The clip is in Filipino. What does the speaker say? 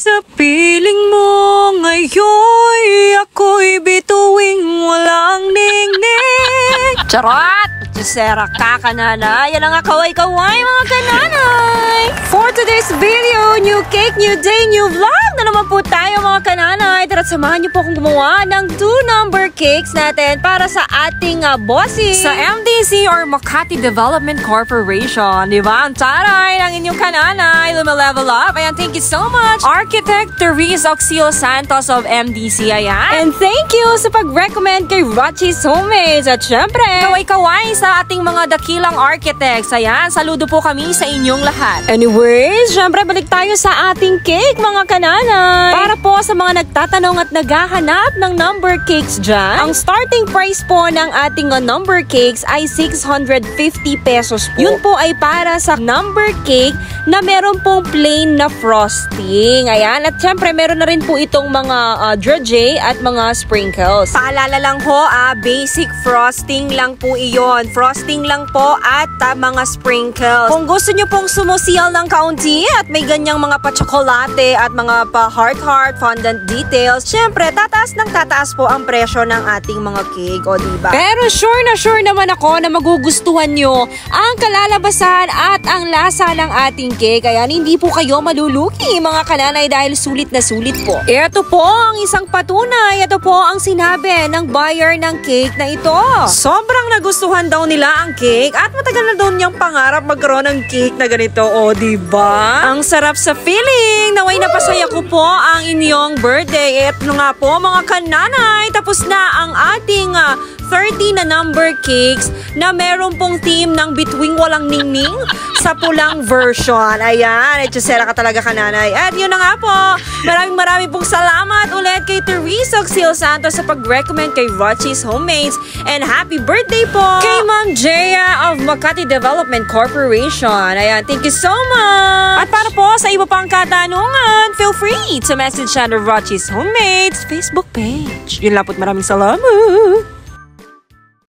Sa piling mo ngayon, ako'y bituing walang ningning. Charot! Jusera ka, kananay. Yan ang kaway-kaway, mga kananay. For today's video, new cake, new day, new vlog na naman po tayo, mga kananay. Tara't samahan niyo po akong gumawa ng 2-number cakes natin para sa ating bossing sa MDC or Makati Development Corporation. Diba? Ang taray ng inyong kananay. Lumelevel up. Ayan, thank you so much, Architect Therese Oxio Santos of MDC. Ayan. And thank you sa pag-recommend kay Rochi's Homemades. At syempre, kaway-kaway sa ating mga dakilang architects. Ayan, saludo po kami sa inyong lahat. Anyways, syempre balik tayo sa ating cake, mga kananay. Para po sa mga nagtatanong at naghahanap ng number cakes dyan, ang starting price po ng ating number cakes ay 650 pesos po. Yun po ay para sa number cake na meron pong plain na frosting. Ayan, at syempre meron na rin po itong mga drudge at mga sprinkles. Paalala lang ho, basic frosting lang po iyon. Frosting lang po at mga sprinkles. Kung gusto nyo pong sumusial ng kaunti at may ganyang mga pa-chocolate at mga pa-heart-heart fondant details, syempre, tataas po ang presyo ng ating mga cake, o diba? Pero sure naman ako na magugustuhan nyo ang kalalabasan at ang lasa ng ating cake. Kaya hindi po kayo malulugi, mga kananay, dahil sulit na sulit po. Ito po ang isang patunay. Ito po ang sinabi ng buyer ng cake na ito. Sobrang nagustuhan daw nila ang cake at matagal na daw niyang pangarap magkaroon ng cake na ganito, o diba? Ang sarap sa feeling. Naway napasaya ko po ang inyong birthday. Ito nga po, mga kananay, tapos na ang ating 30 na number cakes na meron pong theme ng Bituing Walang Ningning sa pulang version. Ayan, etchesera ka talaga, kananay. At yun na nga po, maraming pong salamat ulit kay Therese Oxio Santos sa pag-recommend kay Rochi's Homemades. And happy birthday po kay Ma'am Jaya of Makati Development Corporation. Ayan, thank you so much. At para po sa iba pang katanungan, feel free to message siya na Rochi's Homemades Facebook page. Yun lang po, maraming salamat.